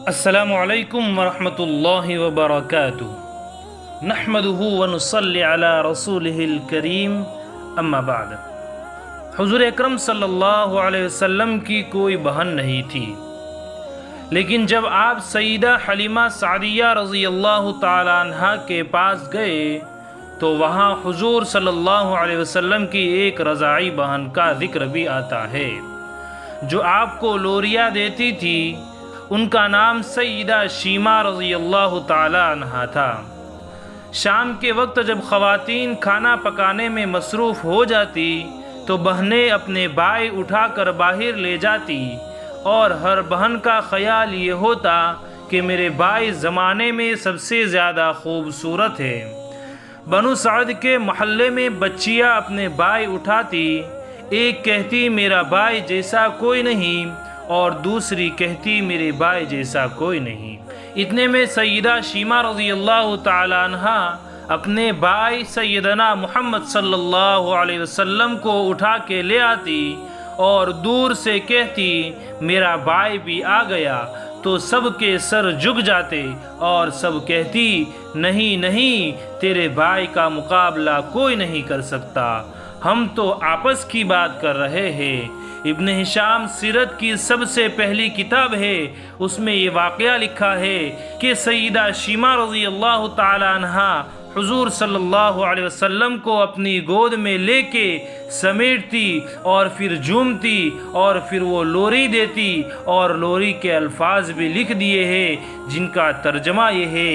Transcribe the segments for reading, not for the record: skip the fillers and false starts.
السلام علیکم ورحمۃ اللہ وبرکاتہ نحمدہ ونصلی علی رسولہ الکریم اما بعد۔ حضور اکرم صلی اللہ علیہ وسلم کی کوئی بہن نہیں تھی، لیکن جب آپ سیدہ حلیمہ سعدیہ رضی اللہ تعالی عنہ کے پاس گئے تو وہاں حضور صلی اللہ علیہ وسلم کی ایک رضاعی بہن کا ذکر بھی آتا ہے جو آپ کو لوریاں دیتی تھی۔ ان کا نام سیدہ شیمہ رضی اللہ تعالی عنہ تھا۔ شام کے وقت جب خواتین کھانا پکانے میں مصروف ہو جاتی تو بہنیں اپنے بھائی اٹھا کر باہر لے جاتی، اور ہر بہن کا خیال یہ ہوتا کہ میرے بھائی زمانے میں سب سے زیادہ خوبصورت ہے۔ بنو سعد کے محلے میں بچیاں اپنے بھائی اٹھاتی، ایک کہتی میرا بھائی جیسا کوئی نہیں اور دوسری کہتی میرے بھائی جیسا کوئی نہیں۔ اتنے میں سیدہ شیمہ رضی اللہ تعالی عنہ اپنے بھائی سیدنا محمد صلی اللہ علیہ وسلم کو اٹھا کے لے آتی اور دور سے کہتی میرا بھائی بھی آ گیا، تو سب کے سر جھک جاتے اور سب کہتی نہیں نہیں، تیرے بھائی کا مقابلہ کوئی نہیں کر سکتا، ہم تو آپس کی بات کر رہے ہیں۔ ابن ہشام سیرت کی سب سے پہلی کتاب ہے، اس میں یہ واقعہ لکھا ہے کہ سیدہ شیمہ رضی اللہ تعالی عنہ حضور صلی اللہ علیہ وسلم کو اپنی گود میں لے کے سمیٹتی اور پھر جھومتی اور پھر وہ لوری دیتی، اور لوری کے الفاظ بھی لکھ دیے ہیں جن کا ترجمہ یہ ہے،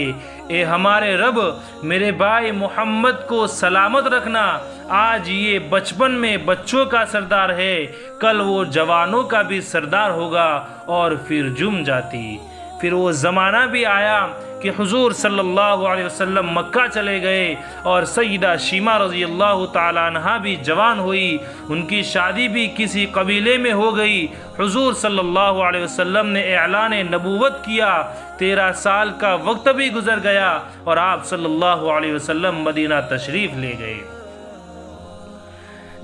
اے ہمارے رب، میرے بھائی محمد کو سلامت رکھنا، آج یہ بچپن میں بچوں کا سردار ہے، کل وہ جوانوں کا بھی سردار ہوگا، اور پھر جم جاتی۔ پھر وہ زمانہ بھی آیا کہ حضور صلی اللہ علیہ وسلم مکہ چلے گئے اور سیدہ شیمہ رضی اللہ تعالی عنہ بھی جوان ہوئی، ان کی شادی بھی کسی قبیلے میں ہو گئی۔ حضور صلی اللہ علیہ وسلم نے اعلان نبوت کیا، 13 سال کا وقت بھی گزر گیا اور آپ صلی اللہ علیہ وسلم مدینہ تشریف لے گئے۔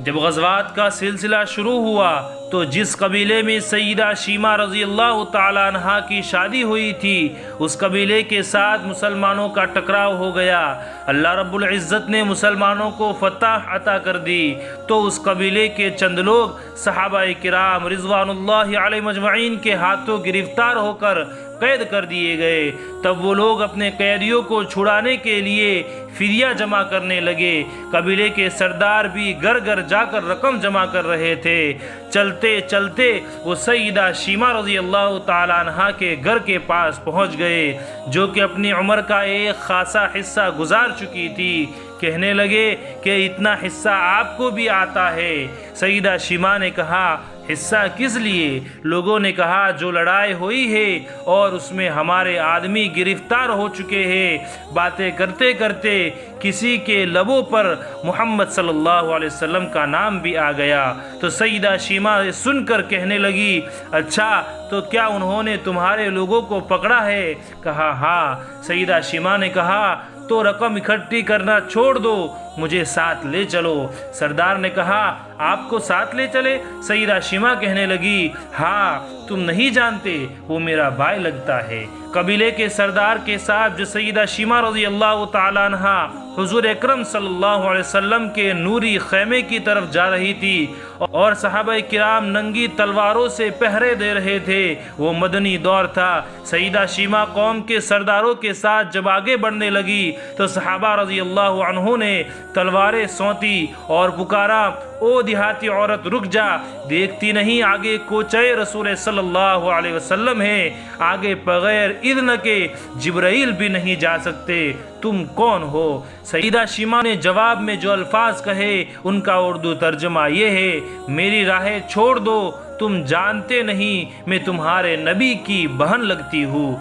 جب غزوات کا سلسلہ شروع ہوا تو جس قبیلے میں سیدہ شیمہ رضی اللہ تعالی عنہ کی شادی ہوئی تھی اس قبیلے کے ساتھ مسلمانوں کا ٹکراؤ ہو گیا۔ اللہ رب العزت نے مسلمانوں کو فتح عطا کر دی تو اس قبیلے کے چند لوگ صحابہ کرام رضوان اللہ علیہم اجمعین کے ہاتھوں گرفتار ہو کر قید کر دیے گئے۔ تب وہ لوگ اپنے قیدیوں کو چھڑانے کے لیے فدیہ جمع کرنے لگے۔ قبیلے کے سردار بھی گھر گھر جا کر رقم جمع کر رہے تھے۔ چلتے چلتے وہ سیدہ شیمہ رضی اللہ تعالی عنہ کے گھر کے پاس پہنچ گئے، جو کہ اپنی عمر کا ایک خاصا حصہ گزار چکی تھی۔ کہنے لگے کہ اتنا حصہ آپ کو بھی آتا ہے؟ سیدہ شیمہ نے کہا حصہ کس لیے؟ لوگوں نے کہا جو لڑائی ہوئی ہے اور اس میں ہمارے آدمی گرفتار ہو چکے ہیں۔ باتیں کرتے کرتے کسی کے لبوں پر محمد صلی اللہ علیہ وسلم کا نام بھی آ گیا تو سیدہ شیمہ سن کر کہنے لگی اچھا تو کیا انہوں نے تمہارے لوگوں کو پکڑا ہے؟ کہا ہاں۔ سیدہ شیمہ نے کہا تو رقم اکٹھی کرنا چھوڑ دو، مجھے ساتھ لے چلو۔ سردار نے کہا آپ کو ساتھ لے چلے؟ سیدہ شیمہ کہنے لگی ہاں، تم نہیں جانتے وہ میرا بھائی لگتا ہے۔ قبیلے کے سردار کے ساتھ جو سیدہ شیمہ رضی اللہ تعالی عنہ حضور اکرم صلی اللہ علیہ وسلم کے نوری خیمے کی طرف جا رہی تھی اور صحابہ کرام ننگی تلواروں سے پہرے دے رہے تھے، وہ مدنی دور تھا۔ سیدہ شیمہ قوم کے سرداروں کے ساتھ جب آگے بڑھنے لگی تو صحابہ رضی اللہ عنہ نے تلواریں سونتی اور پکارا او دیہاتی عورت رک جا، دیکھتی نہیں آگے کوچے رسول صلی اللہ علیہ وسلم ہے، آگے بغیر اذن کے جبرائیل بھی نہیں جا سکتے، تم کون ہو؟ سیدہ شیمہ نے جواب میں جو الفاظ کہے ان کا اردو ترجمہ یہ ہے میری راہیں چھوڑ دو، تم جانتے نہیں میں تمہارے نبی کی بہن لگتی ہوں۔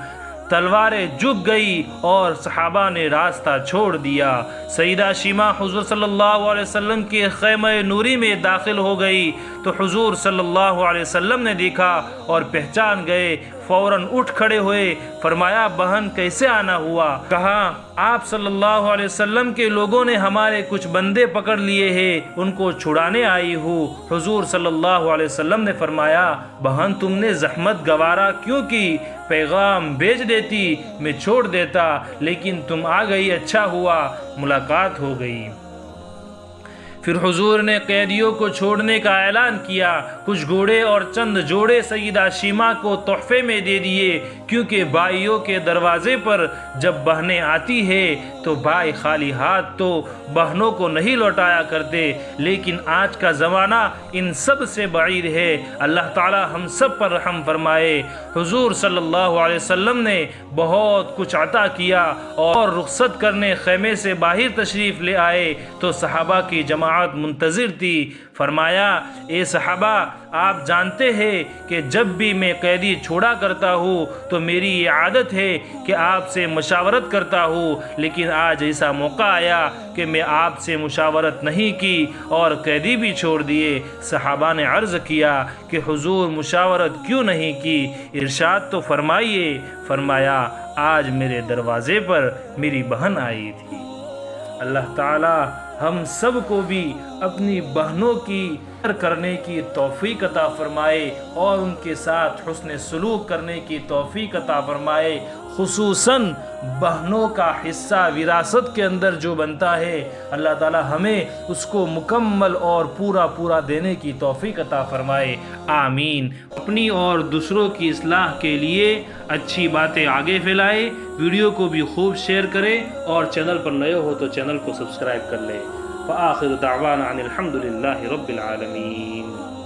تلواریں جھک گئی اور صحابہ نے راستہ چھوڑ دیا۔ سیدہ شیمہ حضور صلی اللہ علیہ وسلم کے خیمہ نوری میں داخل ہو گئی تو حضور صلی اللہ علیہ وسلم نے دیکھا اور پہچان گئے، فوراً اٹھ کھڑے ہوئے، فرمایا بہن کیسے آنا ہوا؟ کہا آپ صلی اللہ علیہ وسلم کے لوگوں نے ہمارے کچھ بندے پکڑ لیے ہیں، ان کو چھڑانے آئی ہوں۔ حضور صلی اللہ علیہ وسلم نے فرمایا بہن تم نے زحمت گوارا کیوں کی؟ پیغام بھیج دیتی، میں چھوڑ دیتا، لیکن تم آ گئی، اچھا ہوا، ملاقات ہو گئی۔ پھر حضور نے قیدیوں کو چھوڑنے کا اعلان کیا۔ کچھ گھوڑے اور چند جوڑے سیدہ شیمہ کو تحفے میں دے دیے، کیونکہ بھائیوں کے دروازے پر جب بہنیں آتی ہے تو بھائی خالی ہاتھ تو بہنوں کو نہیں لوٹایا کرتے، لیکن آج کا زمانہ ان سب سے بعید ہے۔ اللہ تعالی ہم سب پر رحم فرمائے۔ حضور صلی اللہ علیہ وسلم نے بہت کچھ عطا کیا اور رخصت کرنے خیمے سے باہر تشریف لے آئے تو صحابہ کی جماعت منتظر تھی۔ فرمایا اے صحابہ آپ جانتے ہیں کہ جب بھی میں قیدی چھوڑا کرتا ہوں تو میری یہ عادت ہے کہ آپ سے مشاورت کرتا ہوں، لیکن آج ایسا موقع آیا کہ میں آپ سے مشاورت نہیں کی اور قیدی بھی چھوڑ دیے۔ صحابہ نے عرض کیا کہ حضور مشاورت کیوں نہیں کی؟ ارشاد تو فرمائیے۔ فرمایا آج میرے دروازے پر میری بہن آئی تھی۔ اللہ تعالی ہم سب کو بھی اپنی بہنوں کی قدر کرنے کی توفیق عطا فرمائے اور ان کے ساتھ حسن سلوک کرنے کی توفیق عطا فرمائے۔ خصوصاً بہنوں کا حصہ وراثت کے اندر جو بنتا ہے، اللہ تعالی ہمیں اس کو مکمل اور پورا دینے کی توفیق عطا فرمائے، آمین۔ اپنی اور دوسروں کی اصلاح کے لیے اچھی باتیں آگے پھیلائے، ویڈیو کو بھی خوب شیئر کریں اور چینل پر نئے ہو تو چینل کو سبسکرائب کر لیں۔ وآخر دعوانا ان الحمد للہ رب العالمین۔